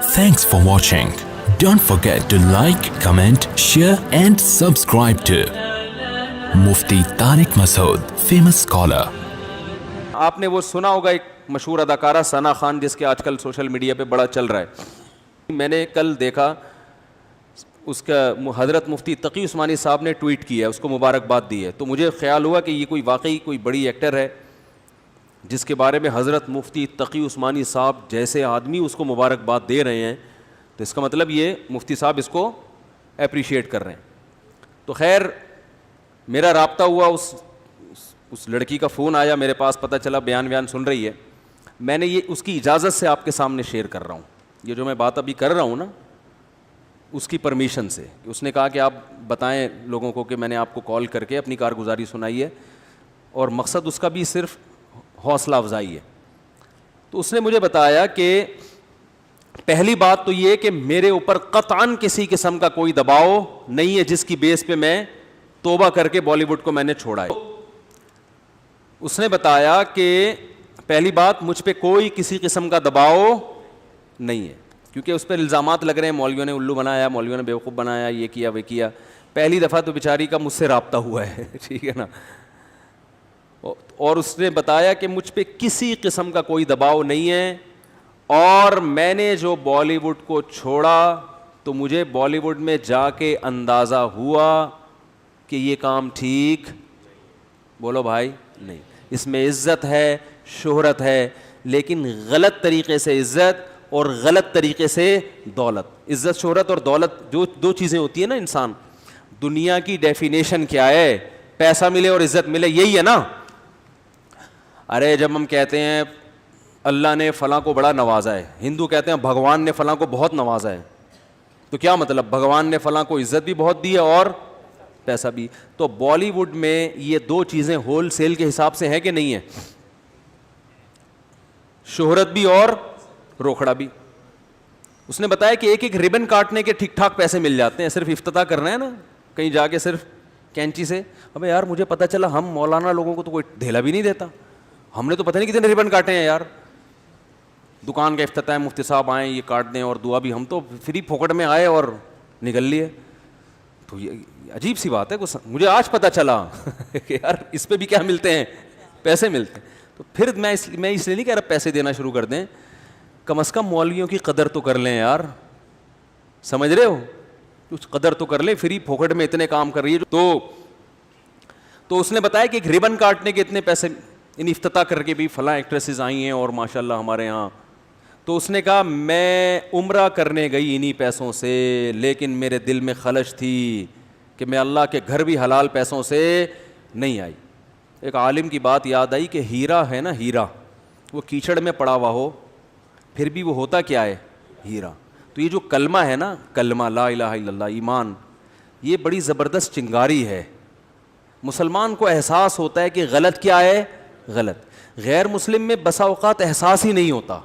Thanks for watching. Don't forget to like, comment, share and subscribe to Mufti Tariq Masood, famous scholar. آپ نے وہ سنا ہوگا ایک مشہور اداکارہ ثنا خان جس کے آج کل سوشل میڈیا پہ بڑا چل رہا ہے. میں نے کل دیکھا اس کا حضرت مفتی تقی عثمانی صاحب نے ٹویٹ کیا ہے, اس کو مبارکباد دی ہے. تو مجھے خیال ہوا کہ یہ کوئی واقعی کوئی بڑی ایکٹر ہے جس کے بارے میں حضرت مفتی تقی عثمانی صاحب جیسے آدمی اس کو مبارکباد دے رہے ہیں, تو اس کا مطلب یہ مفتی صاحب اس کو اپریشیٹ کر رہے ہیں. تو خیر میرا رابطہ ہوا, اس لڑکی کا فون آیا میرے پاس, پتہ چلا بیان سن رہی ہے. میں نے یہ اس کی اجازت سے آپ کے سامنے شیئر کر رہا ہوں. یہ جو میں بات ابھی کر رہا ہوں نا, اس کی پرمیشن سے. اس نے کہا کہ آپ بتائیں لوگوں کو کہ میں نے آپ کو کال کر کے اپنی کارگزاری سنائی ہے, اور مقصد اس کا بھی صرف حوصلہ افزائی ہے. تو اس نے مجھے بتایا کہ پہلی بات تو یہ کہ میرے اوپر قطعاً کسی قسم کا کوئی دباؤ نہیں ہے جس کی بیس پہ میں توبہ کر کے بالی ووڈ کو میں نے چھوڑا ہے. اس نے بتایا کہ پہلی بات مجھ پہ کوئی کسی قسم کا دباؤ نہیں ہے, کیونکہ اس پہ الزامات لگ رہے ہیں مولویوں نے الو بنایا, مولویوں نے بیوقوف بنایا, یہ کیا وہ کیا. پہلی دفعہ تو بیچاری کا مجھ سے رابطہ ہوا ہے, ٹھیک ہے نا. اور اس نے بتایا کہ مجھ پہ کسی قسم کا کوئی دباؤ نہیں ہے, اور میں نے جو بالی ووڈ کو چھوڑا تو مجھے بالی ووڈ میں جا کے اندازہ ہوا کہ یہ کام ٹھیک, بولو بھائی, نہیں. اس میں عزت ہے, شہرت ہے, لیکن غلط طریقے سے عزت اور غلط طریقے سے دولت. عزت, شہرت اور دولت جو دو چیزیں ہوتی ہیں نا انسان, دنیا کی ڈیفینیشن کیا ہے؟ پیسہ ملے اور عزت ملے, یہی ہے نا. ارے جب ہم کہتے ہیں اللہ نے فلاں کو بڑا نوازا ہے, ہندو کہتے ہیں بھگوان نے فلاں کو بہت نوازا ہے, تو کیا مطلب؟ بھگوان نے فلاں کو عزت بھی بہت دی ہے اور پیسہ بھی. تو بالی ووڈ میں یہ دو چیزیں ہول سیل کے حساب سے ہیں کہ نہیں ہے؟ شہرت بھی اور روکھڑا بھی. اس نے بتایا کہ ایک ربن کاٹنے کے ٹھیک ٹھاک پیسے مل جاتے ہیں, صرف افتتاح کرنا ہے نا کہیں جا کے صرف کینچی سے. ابے یار مجھے پتہ چلا ہم مولانا لوگوں کو تو کوئی دھیلا بھی نہیں دیتا, ہم نے تو پتہ نہیں کتنے ربن کاٹے ہیں یار. دکان کا افتتاح ہے, مفتی صاحب آئیں یہ کاٹ دیں اور دعا بھی, ہم تو فری پھوکٹ میں آئے اور نکل لیے. تو یہ عجیب سی بات ہے, مجھے آج پتہ چلا کہ یار اس پہ بھی کیا ملتے ہیں, پیسے ملتے ہیں. تو پھر میں اس لیے نہیں کہہ رہا پیسے دینا شروع کر دیں, کم از کم مولویوں کی قدر تو کر لیں یار, سمجھ رہے ہو, کچھ قدر تو کر لیں. فری پھوکٹ میں اتنے کام کر رہی ہے. تو اس نے بتایا کہ ایک ربن کاٹنے کے اتنے پیسے, ان افتتاح کر کے بھی فلاں ایکٹریسز آئی ہیں اور ماشاءاللہ ہمارے یہاں. تو اس نے کہا میں عمرہ کرنے گئی انہی پیسوں سے, لیکن میرے دل میں خلش تھی کہ میں اللہ کے گھر بھی حلال پیسوں سے نہیں آئی. ایک عالم کی بات یاد آئی کہ ہیرا ہے نا, ہیرا وہ کیچڑ میں پڑا ہوا ہو پھر بھی وہ ہوتا کیا ہے؟ ہیرا. تو یہ جو کلمہ ہے نا, کلمہ لا الہ الا اللہ, ایمان, یہ بڑی زبردست چنگاری ہے. مسلمان کو احساس ہوتا ہے کہ غلط کیا ہے, غلط. غیر مسلم میں بسا اوقات احساس ہی نہیں ہوتا,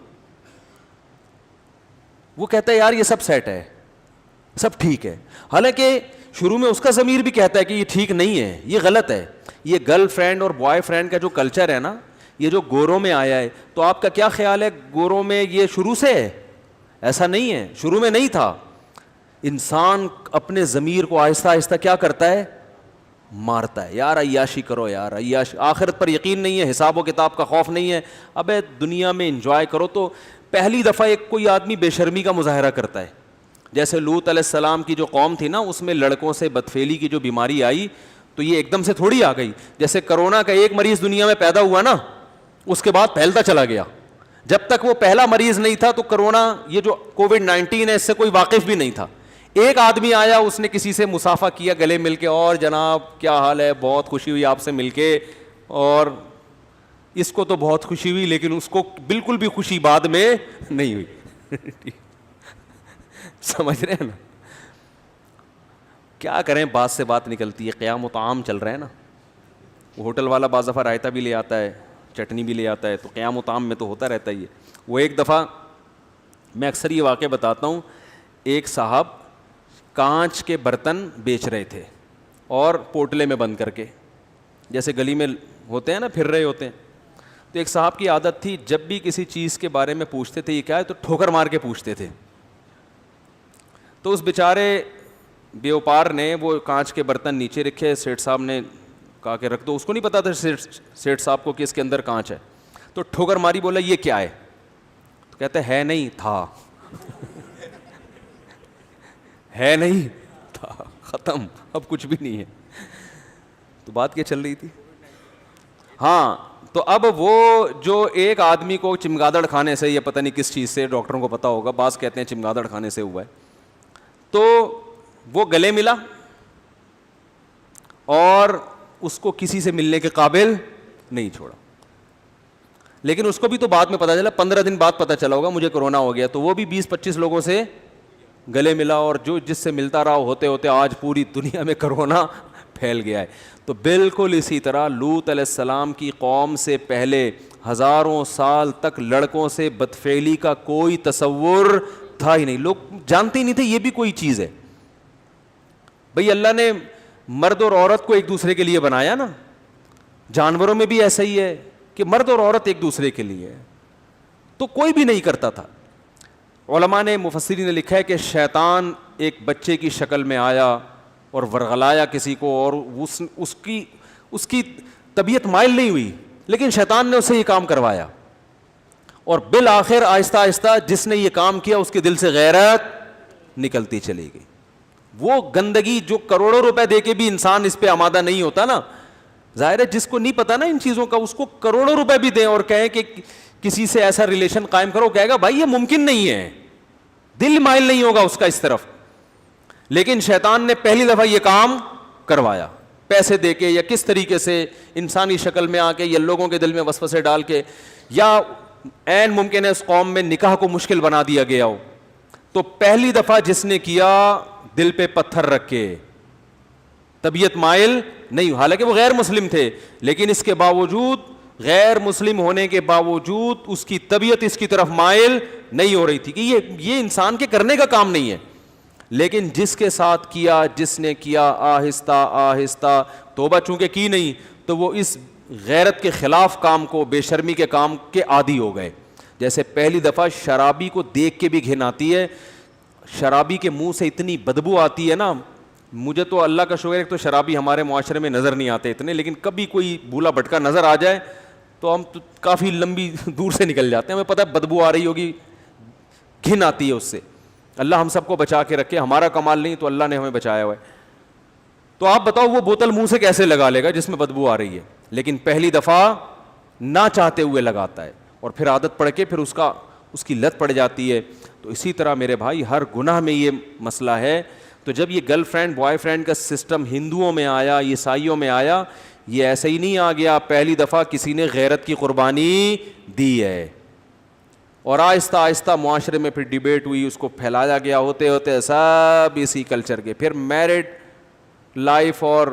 وہ کہتا ہے یار یہ سب سیٹ ہے, سب ٹھیک ہے, حالانکہ شروع میں اس کا ضمیر بھی کہتا ہے کہ یہ ٹھیک نہیں ہے, یہ غلط ہے. یہ گرل فرینڈ اور بوائے فرینڈ کا جو کلچر ہے نا, یہ جو گوروں میں آیا ہے, تو آپ کا کیا خیال ہے گوروں میں یہ شروع سے ہے؟ ایسا نہیں ہے, شروع میں نہیں تھا. انسان اپنے ضمیر کو آہستہ آہستہ کیا کرتا ہے؟ مارتا ہے. یار عیاشی کرو, یار عیاشی, آخرت پر یقین نہیں ہے, حساب و کتاب کا خوف نہیں ہے, ابے دنیا میں انجوائے کرو. تو پہلی دفعہ ایک کوئی آدمی بے شرمی کا مظاہرہ کرتا ہے, جیسے لوط علیہ السلام کی جو قوم تھی نا, اس میں لڑکوں سے بدفعلی کی جو بیماری آئی, تو یہ ایک دم سے تھوڑی آ گئی. جیسے کرونا کا ایک مریض دنیا میں پیدا ہوا نا, اس کے بعد پھیلتا چلا گیا. جب تک وہ پہلا مریض نہیں تھا تو کرونا, یہ جو کووڈ-19 ہے, اس سے کوئی واقف بھی نہیں تھا. ایک آدمی آیا, اس نے کسی سے مصافحہ کیا گلے مل کے, اور جناب کیا حال ہے, بہت خوشی ہوئی آپ سے مل کے, اور اس کو تو بہت خوشی ہوئی, لیکن اس کو بالکل بھی خوشی بعد میں نہیں ہوئی. سمجھ رہے ہیں نا, کیا کریں, بات سے بات نکلتی ہے. قیام و طعام چل رہا ہے نا, وہ ہوٹل والا بعض دفعہ رائتا بھی لے آتا ہے, چٹنی بھی لے آتا ہے, تو قیام و طعام میں تو ہوتا رہتا ہی ہے. وہ ایک دفعہ میں اکثر یہ واقعہ بتاتا ہوں, ایک صاحب کانچ کے برتن بیچ رہے تھے اور پوٹلے میں بند کر کے, جیسے گلی میں ہوتے ہیں نا, پھر رہے ہوتے ہیں. تو ایک صاحب کی عادت تھی, جب بھی کسی چیز کے بارے میں پوچھتے تھے یہ کیا ہے, تو ٹھوکر مار کے پوچھتے تھے. تو اس بیچارے بیوپار نے وہ کانچ کے برتن نیچے رکھے, سیٹھ صاحب نے کہا کہ رکھ دو. اس کو نہیں پتا تھا سیٹھ صاحب کو کہ اس کے اندر کانچ ہے. تو ٹھوکر ماری, بولا یہ کیا ہے؟ تو کہتے ہے نہیں تھا. ہے نہیں تھا, ختم, اب کچھ بھی نہیں ہے. تو بات کیا چل رہی تھی؟ ہاں, تو اب وہ جو ایک آدمی کو چمگادڑ کھانے سے, یا پتہ نہیں کس چیز سے, ڈاکٹروں کو پتا ہوگا, بعض کہتے ہیں چمگادڑ کھانے سے ہوا ہے, تو وہ گلے ملا اور اس کو کسی سے ملنے کے قابل نہیں چھوڑا. لیکن اس کو بھی تو بعد میں پتا چلا, 15 دن بعد پتا چلا ہوگا مجھے کرونا ہو گیا, تو وہ بھی 20-25 لوگوں سے گلے ملا, اور جو جس سے ملتا رہا ہوتے ہوتے آج پوری دنیا میں کرونا پھیل گیا ہے. تو بالکل اسی طرح لوط علیہ السلام کی قوم سے پہلے ہزاروں سال تک لڑکوں سے بدفعلی کا کوئی تصور تھا ہی نہیں. لوگ جانتے ہی نہیں تھے یہ بھی کوئی چیز ہے. بھئی اللہ نے مرد اور عورت کو ایک دوسرے کے لیے بنایا نا, جانوروں میں بھی ایسا ہی ہے کہ مرد اور عورت ایک دوسرے کے لیے ہے, تو کوئی بھی نہیں کرتا تھا. علماء نے, مفسرین نے لکھا ہے کہ شیطان ایک بچے کی شکل میں آیا اور ورغلایا کسی کو, اور اس کی طبیعت مائل نہیں ہوئی, لیکن شیطان نے اسے یہ کام کروایا, اور بالآخر آہستہ آہستہ جس نے یہ کام کیا اس کے دل سے غیرت نکلتی چلی گئی. وہ گندگی جو کروڑوں روپے دے کے بھی انسان اس پہ آمادہ نہیں ہوتا نا, ظاہر ہے جس کو نہیں پتا نا ان چیزوں کا, اس کو کروڑوں روپے بھی دیں اور کہیں کہ کسی سے ایسا ریلیشن قائم کرو, کہے گا بھائی یہ ممکن نہیں ہے, دل مائل نہیں ہوگا اس کا اس طرف. لیکن شیطان نے پہلی دفعہ یہ کام کروایا, پیسے دے کے یا کس طریقے سے, انسانی شکل میں آ کے, یا لوگوں کے دل میں وسوسے ڈال کے, یا عین ممکن ہے اس قوم میں نکاح کو مشکل بنا دیا گیا ہو. تو پہلی دفعہ جس نے کیا, دل پہ پتھر رکھ کے, طبیعت مائل نہیں, حالانکہ وہ غیر مسلم تھے, لیکن اس کے باوجود, غیر مسلم ہونے کے باوجود اس کی طبیعت اس کی طرف مائل نہیں ہو رہی تھی کہ یہ انسان کے کرنے کا کام نہیں ہے. لیکن جس کے ساتھ کیا, جس نے کیا, آہستہ آہستہ توبہ چونکہ کی نہیں, تو وہ اس غیرت کے خلاف کام کو, بے شرمی کے کام کے عادی ہو گئے. جیسے پہلی دفعہ شرابی کو دیکھ کے بھی گھن آتی ہے, شرابی کے منہ سے اتنی بدبو آتی ہے نا. مجھے تو اللہ کا شکر ہے تو شرابی ہمارے معاشرے میں نظر نہیں آتے اتنے, لیکن کبھی کوئی بھولا بھٹکا نظر آ جائے تو ہم تو کافی لمبی دور سے نکل جاتے ہیں, ہمیں پتہ ہے بدبو آ رہی ہوگی, گھن آتی ہے اس سے. اللہ ہم سب کو بچا کے رکھے, ہمارا کمال نہیں تو اللہ نے ہمیں بچایا ہوا ہے. تو آپ بتاؤ وہ بوتل منہ سے کیسے لگا لے گا جس میں بدبو آ رہی ہے؟ لیکن پہلی دفعہ نہ چاہتے ہوئے لگاتا ہے, اور پھر عادت پڑ کے پھر اس کی لت پڑ جاتی ہے. تو اسی طرح میرے بھائی ہر گناہ میں یہ مسئلہ ہے. تو جب یہ گرل فرینڈ بوائے فرینڈ کا سسٹم ہندوؤں میں آیا, عیسائیوں میں آیا, یہ ایسے ہی نہیں آ گیا. پہلی دفعہ کسی نے غیرت کی قربانی دی ہے, اور آہستہ آہستہ معاشرے میں پھر ڈیبیٹ ہوئی, اس کو پھیلایا گیا, ہوتے ہوتے سب اسی کلچر کے. پھر میرڈ لائف اور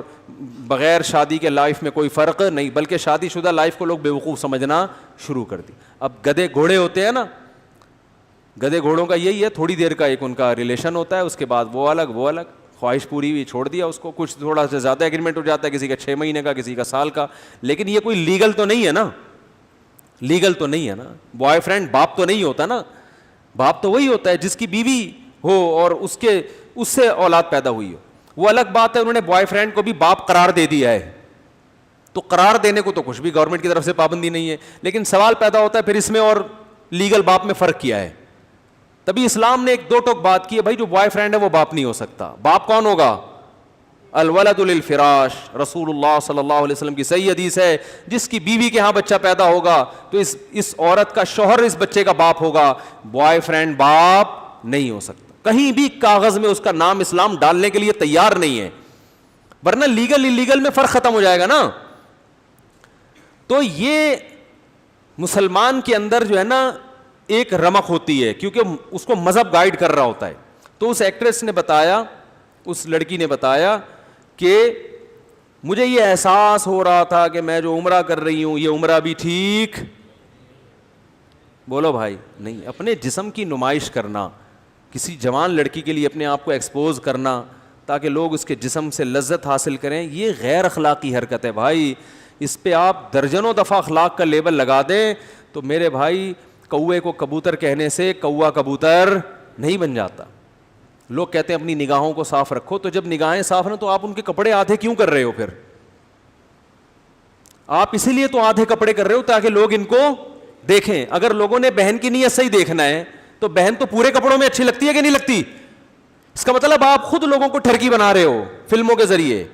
بغیر شادی کے لائف میں کوئی فرق نہیں, بلکہ شادی شدہ لائف کو لوگ بیوقوف سمجھنا شروع کر دی. اب گدھے گھوڑے ہوتے ہیں نا, گدھے گھوڑوں کا یہی ہے, تھوڑی دیر کا ایک ان کا ریلیشن ہوتا ہے, اس کے بعد وہ الگ, خواہش پوری ہوئی چھوڑ دیا اس کو. کچھ تھوڑا سا زیادہ ایگریمنٹ ہو جاتا ہے, کسی کا 6 مہینے کا, کسی کا سال کا, لیکن یہ کوئی لیگل تو نہیں ہے نا, لیگل تو نہیں ہے نا. بوائے فرینڈ باپ تو نہیں ہوتا نا, باپ تو وہی ہوتا ہے جس کی بیوی ہو اور اس سے اولاد پیدا ہوئی ہو. وہ الگ بات ہے, انہوں نے بوائے فرینڈ کو بھی باپ قرار دے دیا ہے, تو قرار دینے کو تو کچھ بھی گورنمنٹ کی طرف سے پابندی نہیں ہے. لیکن سوال پیدا ہوتا ہے پھر اس میں اور لیگل باپ میں فرق کیا ہے. تبھی اسلام نے ایک دو ٹوک بات کی ہے, بھائی جو بوائے فرینڈ ہے وہ باپ نہیں ہو سکتا. باپ کون ہوگا؟ الولد للفراش. رسول اللہ صلی اللہ علیہ وسلم کی صحیح حدیث ہے, جس کی بیوی کے ہاں بچہ پیدا ہوگا تو اس عورت کا شوہر اس بچے کا باپ ہوگا. بوائے فرینڈ باپ نہیں ہو سکتا. کہیں بھی کاغذ میں اس کا نام اسلام ڈالنے کے لیے تیار نہیں ہے, ورنہ لیگل انلیگل میں فرق ختم ہو جائے گا نا. تو یہ مسلمان کے اندر جو ہے نا ایک رمق ہوتی ہے, کیونکہ اس کو مذہب گائیڈ کر رہا ہوتا ہے. تو اس ایکٹریس نے بتایا, اس لڑکی نے بتایا کہ مجھے یہ احساس ہو رہا تھا کہ میں جو عمرہ کر رہی ہوں یہ عمرہ بھی ٹھیک. بولو بھائی نہیں, اپنے جسم کی نمائش کرنا, کسی جوان لڑکی کے لیے اپنے آپ کو ایکسپوز کرنا تاکہ لوگ اس کے جسم سے لذت حاصل کریں, یہ غیر اخلاقی حرکت ہے بھائی. اس پہ آپ درجنوں دفعہ اخلاق کا لیبل لگا دیں تو میرے بھائی کوے کو کبوتر کہنے سے کوا کبوتر نہیں بن جاتا. لوگ کہتے ہیں اپنی نگاہوں کو صاف رکھو, تو جب نگاہیں صاف ہیں تو آپ ان کے کپڑے آدھے کیوں کر رہے ہو؟ پھر آپ اسی لیے تو آدھے کپڑے کر رہے ہو تاکہ لوگ ان کو دیکھیں. اگر لوگوں نے بہن کی نیت صحیح دیکھنا ہے تو بہن تو پورے کپڑوں میں اچھی لگتی ہے کہ نہیں لگتی؟ اس کا مطلب آپ خود لوگوں کو ٹھرکی بنا رہے ہو فلموں کے ذریعے.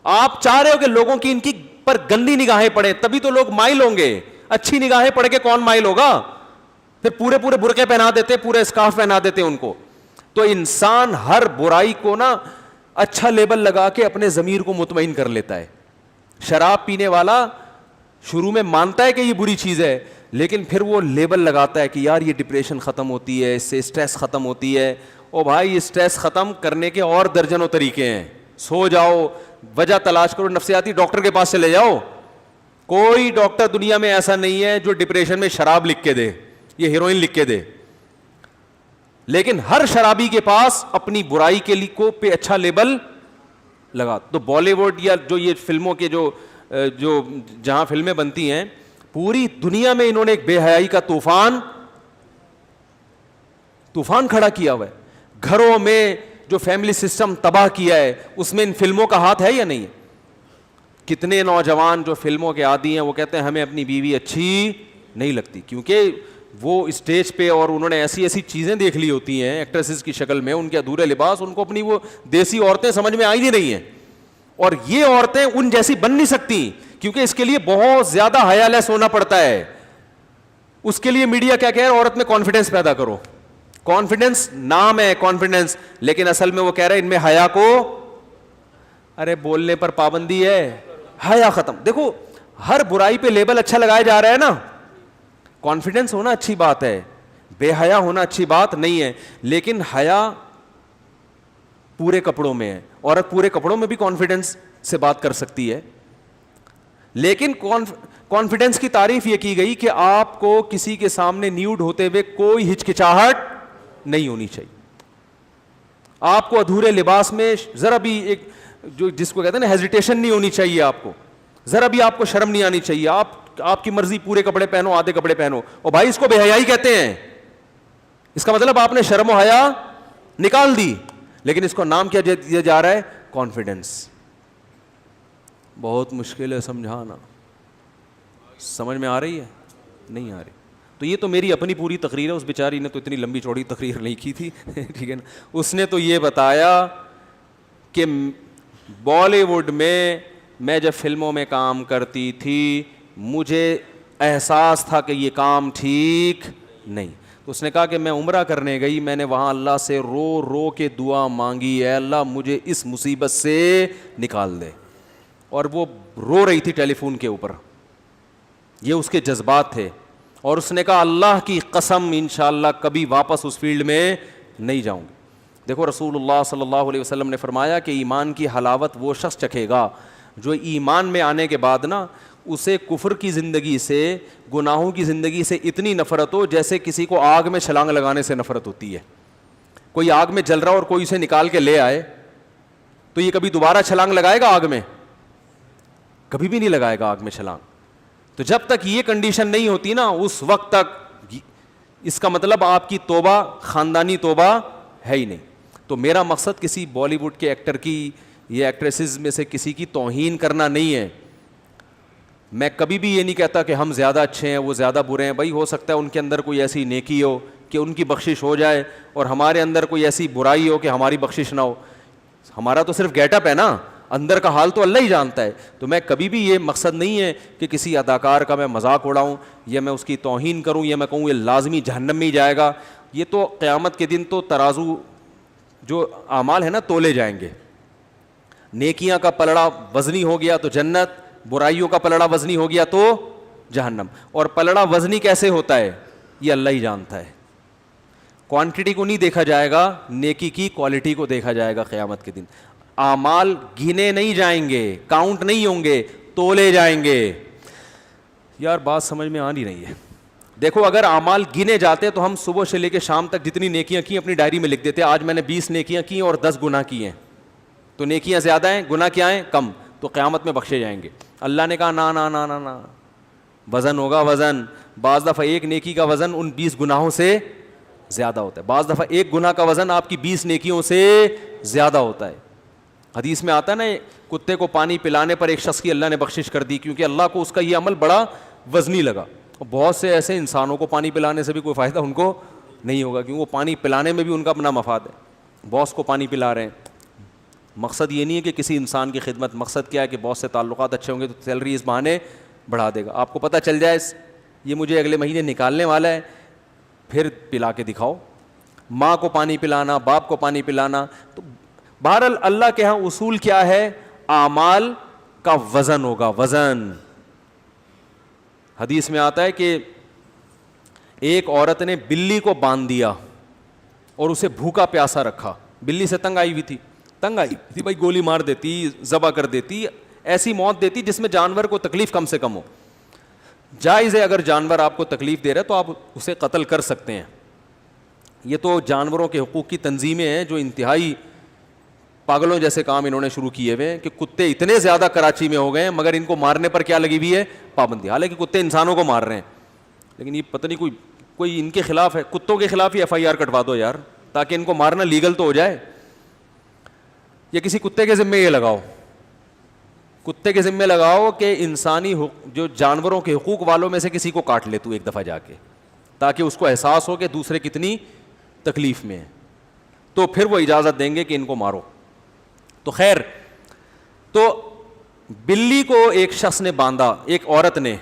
آپ چاہ رہے ہو کہ لوگوں کی ان کی پر گندی نگاہیں پڑے, تبھی تو لوگ مائل ہوں گے. اچھی نگاہیں پڑھ کے کون مائل ہوگا؟ پھر پورے پورے برقعے پہنا دیتے, پورے اسکارف پہنا دیتے ان کو. تو انسان ہر برائی کو نا اچھا لیبل لگا کے اپنے ضمیر کو مطمئن کر لیتا ہے. شراب پینے والا شروع میں مانتا ہے کہ یہ بری چیز ہے, لیکن پھر وہ لیبل لگاتا ہے کہ یار یہ ڈپریشن ختم ہوتی ہے, اس سے اسٹریس ختم ہوتی ہے. او بھائی, اسٹریس ختم کرنے کے اور درجنوں طریقے ہیں. سو جاؤ, وجہ تلاش کرو, نفسیاتی ڈاکٹر کے پاس چلے جاؤ. کوئی ڈاکٹر دنیا میں ایسا نہیں ہے جو ڈپریشن میں شراب لکھ کے دے, یہ ہیروئن لکھ کے دے. لیکن ہر شرابی کے پاس اپنی برائی کے لیے کو پہ اچھا لیبل لگا. تو بالی ووڈ یا جو یہ فلموں کے جو جہاں فلمیں بنتی ہیں, پوری دنیا میں انہوں نے ایک بے حیائی کا طوفان کھڑا کیا ہوا ہے. گھروں میں جو فیملی سسٹم تباہ کیا ہے, اس میں ان فلموں کا ہاتھ ہے یا نہیں؟ کتنے نوجوان جو فلموں کے عادی ہیں وہ کہتے ہیں ہمیں اپنی بیوی اچھی نہیں لگتی, کیونکہ وہ اسٹیج پہ اور انہوں نے ایسی ایسی چیزیں دیکھ لی ہوتی ہیں ایکٹریسز کی شکل میں, ان کے ادھورے لباس, ان کو اپنی وہ دیسی عورتیں سمجھ میں آئی نہیں رہی ہیں. اور یہ عورتیں ان جیسی بن نہیں سکتی, کیونکہ اس کے لیے بہت زیادہ حیا لیس ہونا پڑتا ہے. اس کے لیے میڈیا کیا کہہ رہا ہے؟ عورت میں کانفیڈنس پیدا کرو. کانفیڈنس نام ہے کانفیڈنس, لیکن اصل میں وہ کہہ رہے ہیں ان میں حیا کو, ارے بولنے پر پابندی ہے, حیا ختم. دیکھو ہر برائی پہ لیبل اچھا لگایا جا رہا ہے نا. کانفیڈنس ہونا اچھی بات ہے, بے حیا ہونا اچھی بات نہیں ہے, لیکن حیا پورے کپڑوں میں ہے. عورت پورے کپڑوں میں بھی کانفیڈنس سے بات کر سکتی ہے, لیکن کانفیڈنس کی تعریف یہ کی گئی کہ آپ کو کسی کے سامنے نیوڈ ہوتے ہوئے کوئی ہچکچاہٹ نہیں ہونی چاہیے. آپ کو ادھورے لباس میں ذرا بھی ایک جو جس کو کہتے ہیں نا ہیزیٹیشن نہیں ہونی چاہیے, آپ کو ذرا بھی آپ کو شرم نہیں آنی چاہیے. آپ کی مرضی پورے کپڑے پہنو, آدھے کپڑے پہنو, اور بھائی اس کو بے حیائی کہتے ہیں. اس کا مطلب آپ نے شرم و حیا نکال دی, لیکن اس کو نام کیا دیا جا رہا ہے؟ کانفیڈنس. بہت مشکل ہے سمجھانا. سمجھ میں آ رہی ہے؟ نہیں آ رہی. تو یہ تو میری اپنی پوری تقریر ہے, اس بیچاری نے تو اتنی لمبی چوڑی تقریر نہیں کی تھی ٹھیک ہے نا. اس نے تو یہ بتایا کہ بالی ووڈ میں جب فلموں میں کام کرتی تھی مجھے احساس تھا کہ یہ کام ٹھیک نہیں. تو اس نے کہا کہ میں عمرہ کرنے گئی, میں نے وہاں اللہ سے رو رو کے دعا مانگی, اے اللہ مجھے اس مصیبت سے نکال دے. اور وہ رو رہی تھی ٹیلی فون کے اوپر, یہ اس کے جذبات تھے. اور اس نے کہا اللہ کی قسم انشاءاللہ کبھی واپس اس فیلڈ میں نہیں جاؤں گی. دیکھو رسول اللہ صلی اللہ علیہ وسلم نے فرمایا کہ ایمان کی حلاوت وہ شخص چکھے گا جو ایمان میں آنے کے بعد نا اسے کفر کی زندگی سے, گناہوں کی زندگی سے اتنی نفرت ہو جیسے کسی کو آگ میں چھلانگ لگانے سے نفرت ہوتی ہے. کوئی آگ میں جل رہا اور کوئی اسے نکال کے لے آئے تو یہ کبھی دوبارہ چھلانگ لگائے گا آگ میں؟ کبھی بھی نہیں لگائے گا آگ میں چھلانگ. تو جب تک یہ کنڈیشن نہیں ہوتی نا اس وقت تک اس کا مطلب آپ کی توبہ خاندانی توبہ ہے ہی نہیں. تو میرا مقصد کسی بالی ووڈ کے ایکٹر کی یا ایکٹریسز میں سے کسی کی توہین کرنا نہیں ہے. میں کبھی بھی یہ نہیں کہتا کہ ہم زیادہ اچھے ہیں وہ زیادہ برے ہیں. بھائی ہو سکتا ہے ان کے اندر کوئی ایسی نیکی ہو کہ ان کی بخشش ہو جائے, اور ہمارے اندر کوئی ایسی برائی ہو کہ ہماری بخشش نہ ہو. ہمارا تو صرف گیٹ اپ ہے نا, اندر کا حال تو اللہ ہی جانتا ہے. تو میں کبھی بھی یہ مقصد نہیں ہے کہ کسی اداکار کا میں مذاق اڑاؤں یا میں اس کی توہین کروں یا میں کہوں یہ لازمی جہنم میں ہی جائے گا. یہ تو قیامت کے دن تو ترازو جو اعمال ہے نا تولے جائیں گے. نیکیاں کا پلڑا وزنی ہو گیا تو جنت, برائیوں کا پلڑا وزنی ہو گیا تو جہنم. اور پلڑا وزنی کیسے ہوتا ہے یہ اللہ ہی جانتا ہے. کوانٹٹی کو نہیں دیکھا جائے گا, نیکی کی کوالٹی کو دیکھا جائے گا قیامت کے دن. اعمال گنے نہیں جائیں گے, کاؤنٹ نہیں ہوں گے, تولے جائیں گے. یار بات سمجھ میں آ نہیں رہی ہے. دیکھو اگر اعمال گنے جاتے تو ہم صبح سے لے کے شام تک جتنی نیکیاں کی اپنی ڈائری میں لکھ دیتے, آج میں نے 20 نیکیاں کی اور 10 گناہ کیے ہیں. تو نیکیاں زیادہ ہیں, گناہ کیا ہیں کم, تو قیامت میں بخشے جائیں گے. اللہ نے کہا نا نا نا نا نا, وزن ہوگا وزن. بعض دفعہ ایک نیکی کا وزن ان 20 گناہوں سے زیادہ ہوتا ہے. بعض دفعہ ایک گناہ کا وزن آپ کی 20 نیکیوں سے زیادہ ہوتا ہے. حدیث میں آتا ہے نا, کتے کو پانی پلانے پر ایک شخص کی اللہ نے بخشش کر دی, کیونکہ اللہ کو اس کا یہ عمل بڑا وزنی لگا. اور بہت سے ایسے انسانوں کو پانی پلانے سے بھی کوئی فائدہ ان کو نہیں ہوگا, کیونکہ وہ پانی پلانے میں بھی ان کا اپنا مفاد ہے. باس کو پانی پلا رہے ہیں, مقصد یہ نہیں ہے کہ کسی انسان کی خدمت, مقصد کیا ہے کہ باس سے تعلقات اچھے ہوں گے تو سیلری اس بہانے بڑھا دے گا. آپ کو پتہ چل جائے یہ مجھے اگلے مہینے نکالنے والا ہے, پھر پلا کے دکھاؤ. ماں کو پانی پلانا, باپ کو پانی پلانا. تو بہرحال اللہ کے ہاں اصول کیا ہے, اعمال کا وزن ہوگا, وزن. حدیث میں آتا ہے کہ ایک عورت نے بلی کو باندھ دیا اور اسے بھوکا پیاسا رکھا. بلی سے تنگ آئی ہوئی تھی, بھائی گولی مار دیتی, ذبح کر دیتی, ایسی موت دیتی جس میں جانور کو تکلیف کم سے کم ہو. جائز ہے اگر جانور آپ کو تکلیف دے رہا ہے تو آپ اسے قتل کر سکتے ہیں. یہ تو جانوروں کے حقوق کی تنظیمیں ہیں جو انتہائی پاگلوں جیسے کام انہوں نے شروع کیے ہوئے ہیں کہ کتے اتنے زیادہ کراچی میں ہو گئے ہیں مگر ان کو مارنے پر کیا لگی ہوئی ہے, پابندی. حالانکہ کتے انسانوں کو مار رہے ہیں, لیکن یہ پتہ نہیں کوئی ان کے خلاف ہے. کتوں کے خلاف ہی FIR کٹوا دو یار, تاکہ ان کو مارنا لیگل تو ہو جائے. یا کسی کتے کے ذمے یہ لگاؤ, کتے کے ذمے لگاؤ کہ انسانی جو جانوروں کے حقوق والوں میں سے کسی کو کاٹ لے تو ایک دفعہ جا کے, تاکہ اس کو احساس ہو کہ دوسرے کتنی تکلیف میں ہیں, تو پھر وہ اجازت دیں گے کہ ان کو مارو. تو خیر, تو بلی کو ایک شخص نے باندھا, ایک عورت نے,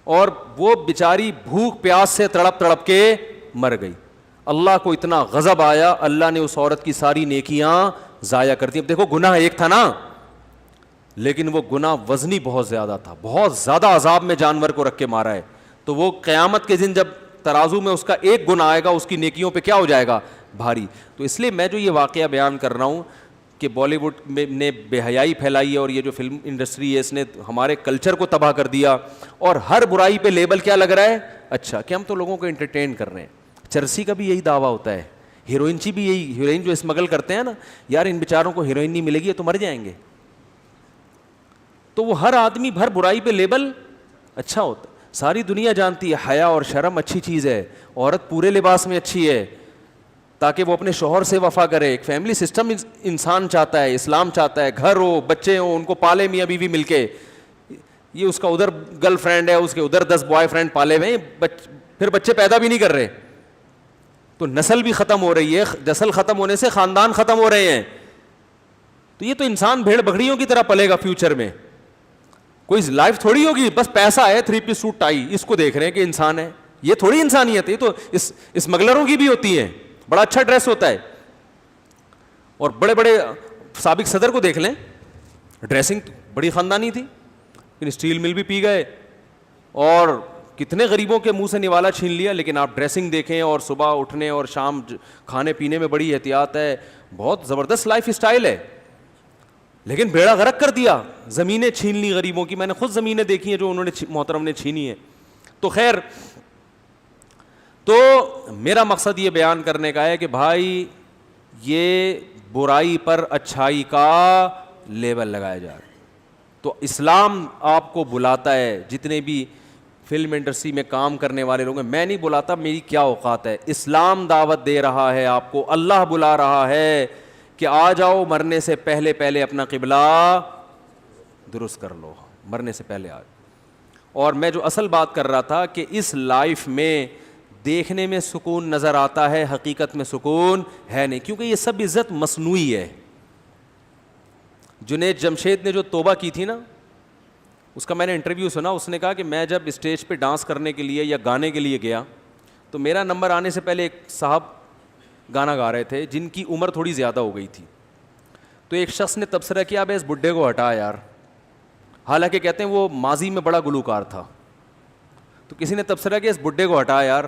اور وہ بیچاری بھوک پیاس سے تڑپ تڑپ کے مر گئی. اللہ کو اتنا غضب آیا, اللہ نے اس عورت کی ساری نیکیاں ضائع کر دی. اب دیکھو گناہ ایک تھا نا, لیکن وہ گناہ وزنی بہت زیادہ تھا, بہت زیادہ عذاب میں جانور کو رکھ کے مارا ہے. تو وہ قیامت کے دن جب ترازو میں اس کا ایک گناہ آئے گا, اس کی نیکیوں پہ کیا ہو جائے گا, بھاری. تو اس لیے میں جو یہ واقعہ بیان کر رہا ہوں کہ بالی ووڈ نے بے حیائی پھیلائی ہے, اور یہ جو فلم انڈسٹری ہے اس نے ہمارے کلچر کو تباہ کر دیا, اور ہر برائی پہ لیبل کیا لگ رہا ہے, اچھا, کہ ہم تو لوگوں کو انٹرٹین کر رہے ہیں. چرسی کا بھی یہی دعویٰ ہوتا ہے, ہیروئنچی بھی یہی, ہیروئن جو اسمگل کرتے ہیں نا, یار ان بیچاروں کو ہیروئن نہیں ملے گی تو مر جائیں گے. تو وہ ہر آدمی ہر برائی پہ لیبل اچھا ہوتا ہے. ساری دنیا جانتی ہے حیا اور شرم اچھی چیز ہے, عورت پورے لباس میں اچھی ہے تاکہ وہ اپنے شوہر سے وفا کرے. ایک فیملی سسٹم انسان چاہتا ہے, اسلام چاہتا ہے, گھر ہو, بچے ہوں, ان کو پالے میاں بیوی مل کے. یہ اس کا ادھر گرل فرینڈ ہے, اس کے ادھر 10 بوائے فرینڈ پالے ہوئے, پھر بچے پیدا بھی نہیں کر رہے, تو نسل بھی ختم ہو رہی ہے. نسل ختم ہونے سے خاندان ختم ہو رہے ہیں. تو یہ تو انسان بھیڑ بکریوں کی طرح پلے گا فیوچر میں. کوئی لائف تھوڑی ہوگی بس پیسہ ہے, 3 پیس سوٹ ٹائی, اس کو دیکھ رہے ہیں کہ انسان ہے. یہ تھوڑی انسانیت ہے, یہ تو اسمگلروں کی بھی ہوتی ہے. بڑا اچھا ڈریس ہوتا ہے, اور بڑے بڑے سابق صدر کو دیکھ لیں, ڈریسنگ بڑی خاندانی تھی, لیکن اسٹیل مل بھی پی گئے اور کتنے غریبوں کے منہ سے نوالا چھین لیا. لیکن آپ ڈریسنگ دیکھیں, اور صبح اٹھنے اور شام کھانے پینے میں بڑی احتیاط ہے, بہت زبردست لائف اسٹائل ہے. لیکن بیڑا غرق کر دیا, زمینیں چھین لی غریبوں کی. میں نے خود زمینیں دیکھی ہیں جو انہوں نے محترم نے چھینی ہیں. تو خیر, تو میرا مقصد یہ بیان کرنے کا ہے کہ بھائی یہ برائی پر اچھائی کا لیبل لگایا جا رہا ہے. تو اسلام آپ کو بلاتا ہے, جتنے بھی فلم انڈسٹری میں کام کرنے والے لوگ ہیں, میں نہیں بلاتا, میری کیا اوقات ہے. اسلام دعوت دے رہا ہے آپ کو, اللہ بلا رہا ہے کہ آ جاؤ, مرنے سے پہلے پہلے اپنا قبلہ درست کر لو, مرنے سے پہلے آ. اور میں جو اصل بات کر رہا تھا کہ اس لائف میں دیکھنے میں سکون نظر آتا ہے, حقیقت میں سکون ہے نہیں, کیونکہ یہ سب عزت مصنوعی ہے. جنید جمشید نے جو توبہ کی تھی نا, اس کا میں نے انٹرویو سنا. اس نے کہا کہ میں جب اسٹیج پہ ڈانس کرنے کے لیے یا گانے کے لیے گیا تو میرا نمبر آنے سے پہلے ایک صاحب گانا گا رہے تھے جن کی عمر تھوڑی زیادہ ہو گئی تھی. تو ایک شخص نے تبصرہ کیا, اب اس بڈھے کو ہٹا یار, حالانکہ کہتے ہیں وہ ماضی میں بڑا گلوکار تھا. تو کسی نے تبصرہ کیا اس بڈھے کو ہٹا یار.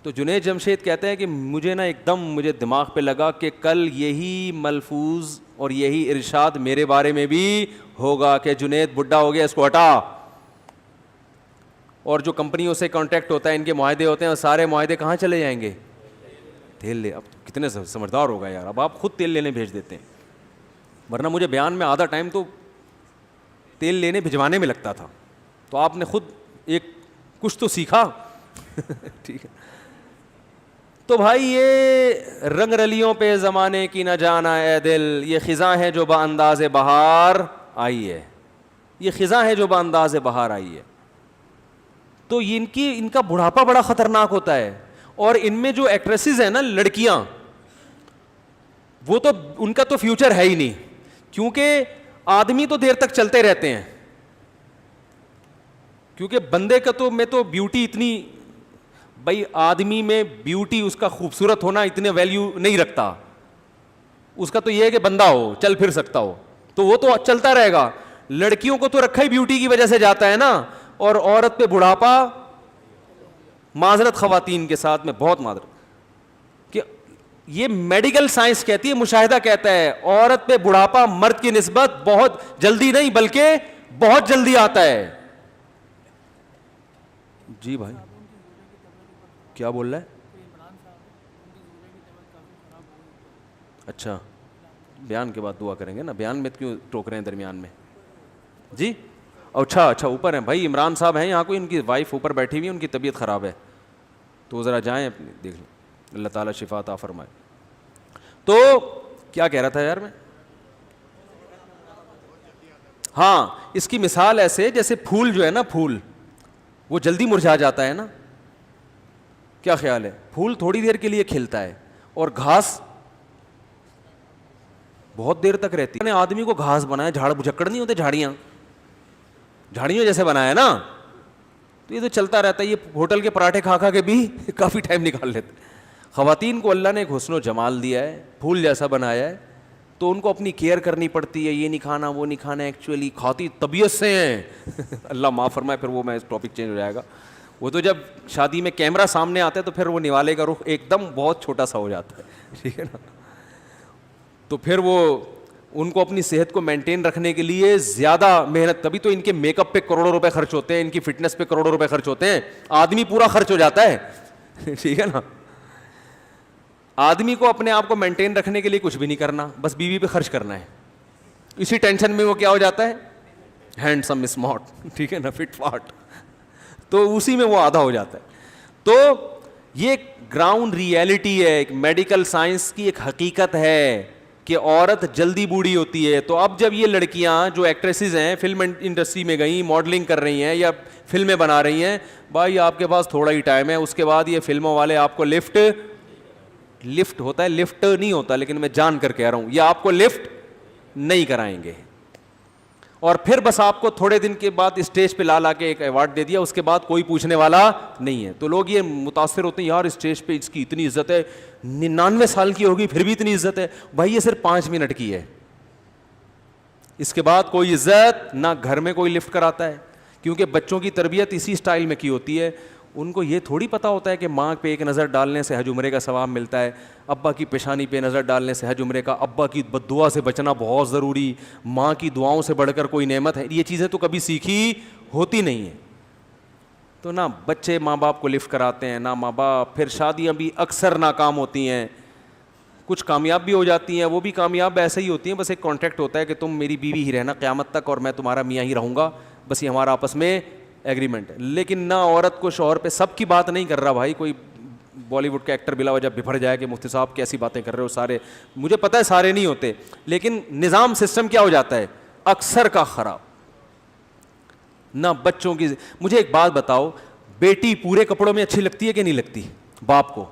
تو جنید جمشید کہتے ہیں کہ مجھے نا ایک دم مجھے دماغ پہ لگا کہ کل یہی ملفوظ اور یہی ارشاد میرے بارے میں بھی ہوگا کہ جنید بڈھا ہو گیا, اس کو ہٹا. اور جو کمپنیوں سے کانٹیکٹ ہوتا ہے, ان کے معاہدے ہوتے ہیں, سارے معاہدے کہاں چلے جائیں گے, تیل لے. اب کتنے سمجھدار ہوگا یار, اب آپ خود تیل لینے بھیج دیتے ہیں, ورنہ مجھے بیان میں آدھا ٹائم تو تیل لینے بھجوانے میں لگتا تھا. تو آپ نے خود ایک کچھ تو سیکھا. ٹھیک ہے, تو بھائی یہ رنگ رلیوں پہ زمانے کی نہ جانا اے دل, یہ خزاں ہے جو بانداز بہار آئی ہے, یہ خزاں ہے جو بانداز بہار آئی ہے. تو ان کا بڑھاپا بڑا خطرناک ہوتا ہے. اور ان میں جو ایکٹریسز ہیں نا لڑکیاں, وہ تو ان کا تو فیوچر ہے ہی نہیں, کیونکہ آدمی تو دیر تک چلتے رہتے ہیں, کیونکہ بندے کا تو میں تو بیوٹی اتنی, بھائی آدمی میں بیوٹی اس کا خوبصورت ہونا اتنے ویلیو نہیں رکھتا, اس کا تو یہ ہے کہ بندہ ہو, چل پھر سکتا ہو, تو وہ تو چلتا رہے گا. لڑکیوں کو تو رکھا ہی بیوٹی کی وجہ سے جاتا ہے نا, اور عورت پہ بڑھاپا, معذرت خواتین کے ساتھ میں بہت معذرت, کہ یہ میڈیکل سائنس کہتی ہے, مشاہدہ کہتا ہے عورت پہ بڑھاپا مرد کی نسبت بہت جلدی نہیں بلکہ بہت جلدی آتا ہے. جی بھائی کیا بول رہا ہے؟ اچھا بیان کے بعد دعا کریں گے نا, بیان میں کیوں ٹوک رہے ہیں درمیان میں؟ جی اچھا اوپر ہیں بھائی, عمران صاحب ہیں یہاں, کوئی ان کی وائف اوپر بیٹھی ہوئی ہے, ان کی طبیعت خراب ہے, تو ذرا جائیں اپنی دیکھ لیں, اللہ تعالیٰ شفا عطا فرمائے. تو کیا کہہ رہا تھا یار میں؟ ہاں اس کی مثال ایسے جیسے پھول جو ہے نا, پھول وہ جلدی مرجھا جاتا ہے نا, کیا خیال ہے؟ پھول تھوڑی دیر کے لیے کھلتا ہے اور گھاس بہت دیر تک رہتی ہے. آدمی کو گھاس بنایا, جھاڑ بھجکڑ نہیں ہوتے, جھاڑیوں جیسے بنایا نا, تو یہ تو چلتا رہتا ہے. یہ ہوٹل کے پراٹھے کھا کھا کے بھی کافی ٹائم نکال لیتے. خواتین کو اللہ نے ایک حسن و جمال دیا ہے, پھول جیسا بنایا ہے, تو ان کو اپنی کیئر کرنی پڑتی ہے, یہ نہیں کھانا وہ نہیں کھانا, ایکچولی کھاتی طبیعت سے ہیں اللہ معاف فرمائے, پھر وہ میں ٹاپک چینج ہو جائے گا. وہ تو جب شادی میں کیمرہ سامنے آتا ہے تو پھر وہ نوالے کا رخ ایک دم بہت چھوٹا سا ہو جاتا ہے, ٹھیک ہے نا. تو پھر وہ ان کو اپنی صحت کو مینٹین رکھنے کے لیے زیادہ محنت, تبھی تو ان کے میک اپ پہ کروڑوں روپے خرچ ہوتے ہیں, ان کی فٹنس پہ کروڑوں روپے خرچ ہوتے ہیں. آدمی پورا خرچ ہو جاتا ہے ٹھیک ہے نا. آدمی کو اپنے آپ کو مینٹین رکھنے کے لیے کچھ بھی نہیں کرنا, بس بیوی پہ خرچ کرنا ہے. اسی ٹینشن میں وہ کیا ہو جاتا ہے, ہینڈسم اسمارٹ, ٹھیک ہے نا, فٹ فاٹ, تو اسی میں وہ آدھا ہو جاتا ہے. تو یہ گراؤنڈ ریئلٹی ہے, ایک میڈیکل سائنس کی ایک حقیقت ہے کہ عورت جلدی بوڑھی ہوتی ہے. تو اب جب یہ لڑکیاں جو ایکٹریسز ہیں فلم انڈسٹری میں گئیں, ماڈلنگ کر رہی ہیں یا فلمیں بنا رہی ہیں, بھائی آپ کے پاس تھوڑا ہی ٹائم ہے, اس کے بعد یہ فلموں والے آپ کو لفٹ ہوتا ہے, لفٹ نہیں ہوتا, لیکن میں جان کر کہہ رہا ہوں, یہ آپ کو لفٹ نہیں کرائیں گے. اور پھر بس آپ کو تھوڑے دن کے بعد اسٹیج پہ لا کے ایک ایوارڈ دے دیا, اس کے بعد کوئی پوچھنے والا نہیں ہے. تو لوگ یہ متاثر ہوتے ہیں, یار اسٹیج پہ اس کی اتنی عزت ہے, 99 سال کی ہوگی پھر بھی اتنی عزت ہے. بھائی یہ صرف 5 منٹ کی ہے, اس کے بعد کوئی عزت نہ. گھر میں کوئی لفٹ کراتا ہے, کیونکہ بچوں کی تربیت اسی اسٹائل میں کی ہوتی ہے. ان کو یہ تھوڑی پتہ ہوتا ہے کہ ماں پہ ایک نظر ڈالنے سے حج عمرے کا ثواب ملتا ہے, ابا کی پیشانی پہ نظر ڈالنے سے حج عمرے کا, ابا کی بد دعا سے بچنا بہت ضروری, ماں کی دعاؤں سے بڑھ کر کوئی نعمت ہے. یہ چیزیں تو کبھی سیکھی ہوتی نہیں ہیں. تو نہ بچے ماں باپ کو لفٹ کراتے ہیں, نہ ماں باپ. پھر شادیاں بھی اکثر ناکام ہوتی ہیں, کچھ کامیاب بھی ہو جاتی ہیں, وہ بھی کامیاب ایسے ہی ہوتی ہیں, بس ایک کانٹریکٹ ہوتا ہے کہ تم میری بیوی ہی رہنا قیامت تک اور میں تمہارا میاں ہی رہوں گا, بس یہ ہمارا آپس میں ایگریمنٹ ہے. لیکن نہ عورت کو شوہر پہ, سب کی بات نہیں کر رہا بھائی, کوئی بالی ووڈ کا ایکٹر بلا وجہ بپھر جائے کہ مفتی صاحب کیسی باتیں کر رہے ہو, سارے مجھے پتہ ہے سارے نہیں ہوتے, لیکن نظام سسٹم کیا ہو جاتا ہے اکثر کا خراب. نہ بچوں کی, مجھے ایک بات بتاؤ, بیٹی پورے کپڑوں میں اچھی لگتی ہے کہ نہیں لگتی باپ کو؟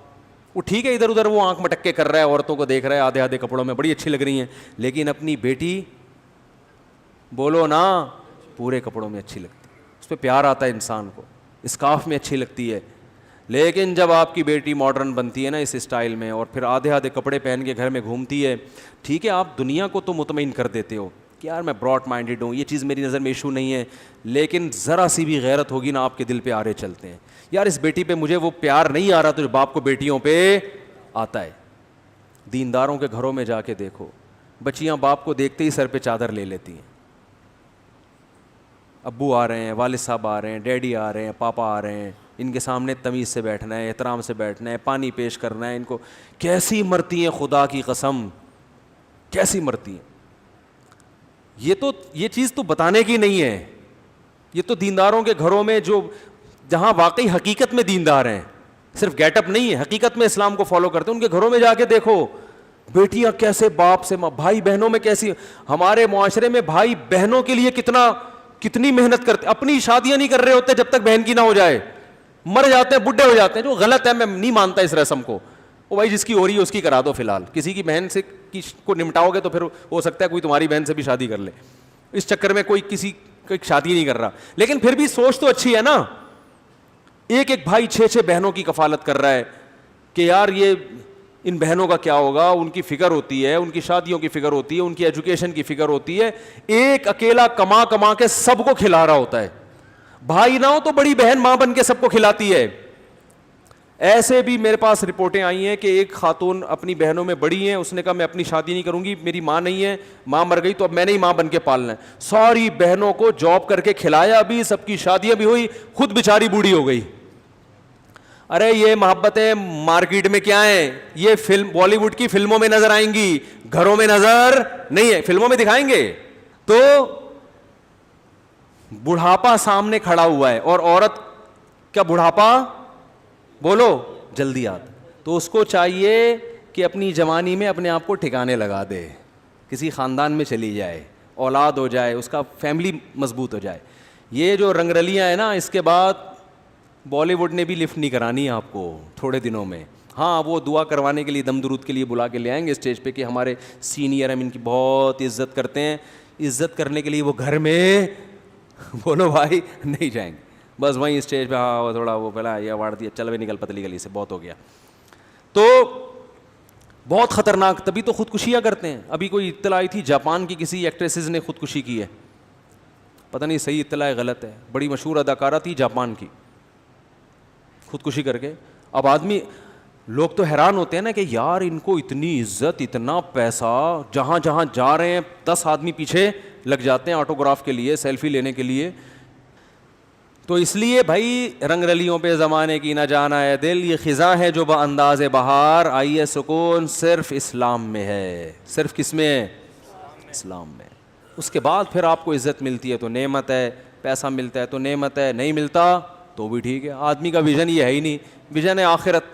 وہ ٹھیک ہے ادھر ادھر وہ آنکھ مٹکے کر رہا ہے, عورتوں کو دیکھ رہا ہے آدھے آدھے کپڑوں میں, بڑی اچھی لگ رہی ہیں, لیکن اپنی بیٹی بولو نا پورے کپڑوں میں اچھی لگتی ہے, اس پہ پیار آتا ہے انسان کو, اسکارف میں اچھی لگتی ہے. لیکن جب آپ کی بیٹی ماڈرن بنتی ہے نا اس اسٹائل میں, اور پھر آدھے آدھے کپڑے پہن کے گھر میں گھومتی ہے, ٹھیک ہے آپ دنیا کو تو مطمئن کر دیتے ہو کہ یار میں براڈ مائنڈیڈ ہوں, یہ چیز میری نظر میں ایشو نہیں ہے, لیکن ذرا سی بھی غیرت ہوگی نا آپ کے دل پہ آرے چلتے ہیں, یار اس بیٹی پہ مجھے وہ پیار نہیں آ رہا تو جو باپ کو بیٹیوں پہ آتا ہے. دینداروں کے گھروں میں جا کے دیکھو, بچیاں باپ کو دیکھتے ہی سر پہ چادر لے لیتی ہیں, ابو آ رہے ہیں, والد صاحب آ رہے ہیں, ڈیڈی آ رہے ہیں, پاپا آ رہے ہیں, ان کے سامنے تمیز سے بیٹھنا ہے, احترام سے بیٹھنا ہے, پانی پیش کرنا ہے, ان کو کیسی مرتی ہیں, خدا کی قسم کیسی مرتی ہیں. یہ چیز تو بتانے کی نہیں ہے, یہ تو دینداروں کے گھروں میں جو جہاں واقعی حقیقت میں دیندار ہیں صرف گیٹ اپ نہیں ہے, حقیقت میں اسلام کو فالو کرتے ہیں. ان کے گھروں میں جا کے دیکھو بیٹیاں کیسے باپ سے, بھائی بہنوں میں کیسی, ہمارے معاشرے میں بھائی بہنوں کے لیے کتنی محنت کرتے, اپنی شادیاں نہیں کر رہے ہوتے جب تک بہن کی نہ ہو جائے, مر جاتے ہیں, بڈھے ہو جاتے ہیں, جو غلط ہے. میں نہیں مانتا اس رسم کو. وہ بھائی جس کی ہو رہی ہے اس کی کرا دو فی الحال, کسی کی بہن سے کو نمٹاؤ گے تو پھر ہو سکتا ہے کوئی تمہاری بہن سے بھی شادی کر لے. اس چکر میں کوئی کسی کی شادی نہیں کر رہا, لیکن پھر بھی سوچ تو اچھی ہے نا. ایک ایک بھائی 6 بہنوں کی کفالت کر رہا ہے کہ یار یہ ان بہنوں کا کیا ہوگا, ان کی فکر ہوتی ہے, ان کی شادیوں کی فکر ہوتی ہے, ان کی ایجوکیشن کی فکر ہوتی ہے. ایک اکیلا کما کے سب کو کھلا رہا ہوتا ہے. بھائی نہ ہو تو بڑی بہن ماں بن کے سب کو کھلاتی ہے. ایسے بھی میرے پاس رپورٹیں آئی ہیں کہ ایک خاتون اپنی بہنوں میں بڑی ہیں, اس نے کہا میں اپنی شادی نہیں کروں گی, میری ماں نہیں ہے, ماں مر گئی تو اب میں نے ہی ماں بن کے پالنا ہے. ساری بہنوں کو جاب کر کے کھلایا بھی, سب کی شادیاں بھی ہوئی, خود بیچاری بوڑھی ہو گئی. ارے یہ محبتیں مارکیٹ میں کیا ہیں, یہ فلم بالی ووڈ کی فلموں میں نظر آئیں گی, گھروں میں نظر نہیں ہے. فلموں میں دکھائیں گے تو بڑھاپا سامنے کھڑا ہوا ہے, اور عورت کا بڑھاپا بولو جلدی آتا, تو اس کو چاہیے کہ اپنی جوانی میں اپنے آپ کو ٹھکانے لگا دے, کسی خاندان میں چلی جائے, اولاد ہو جائے, اس کا فیملی مضبوط ہو جائے. یہ جو رنگ رلیاں ہیں نا, اس کے بعد بالی ووڈ نے بھی لفٹ نہیں کرانی ہے آپ کو تھوڑے دنوں میں. ہاں وہ دعا کروانے کے لیے, دم درود کے لیے بلا کے لے آئیں گے اسٹیج پہ کہ ہمارے سینئر ہم ان کی بہت عزت کرتے ہیں. عزت کرنے کے لیے وہ گھر میں بولو بھائی نہیں جائیں گے, بس وہیں اسٹیج پہ ہاں وہ تھوڑا وہ پہلا یہ اوارڈ دیا, چل بھی نکل پتلی گلی سے, بہت ہو گیا. تو بہت خطرناک, تبھی تو خودکشیاں کرتے ہیں. ابھی کوئی اطلاع آئی تھی جاپان کی کسی ایکٹریسز نے خودکشی کی ہے, پتہ نہیں صحیح اطلاع ہے غلط ہے, بڑی مشہور اداکارہ تھی جاپان کی, خودکشی کر کے. اب آدمی لوگ تو حیران ہوتے ہیں نا کہ یار ان کو اتنی عزت, اتنا پیسہ, جہاں جہاں جا رہے ہیں 10 آدمی پیچھے لگ جاتے ہیں آٹوگراف کے لیے, سیلفی لینے کے لیے. تو اس لیے بھائی رنگ رلیوں پہ زمانے کی نہ جانا ہے دل, یہ خزاں ہے جو بانداز بہار, آئی ہے سکون صرف اسلام میں ہے. صرف کس میں ہے؟ اسلام میں. اس کے بعد پھر آپ کو عزت ملتی ہے تو نعمت ہے, پیسہ ملتا ہے تو نعمت ہے, نہیں ملتا تو بھی ٹھیک ہے. آدمی کا ویژن یہ ہے ہی نہیں, ویژن ہے آخرت.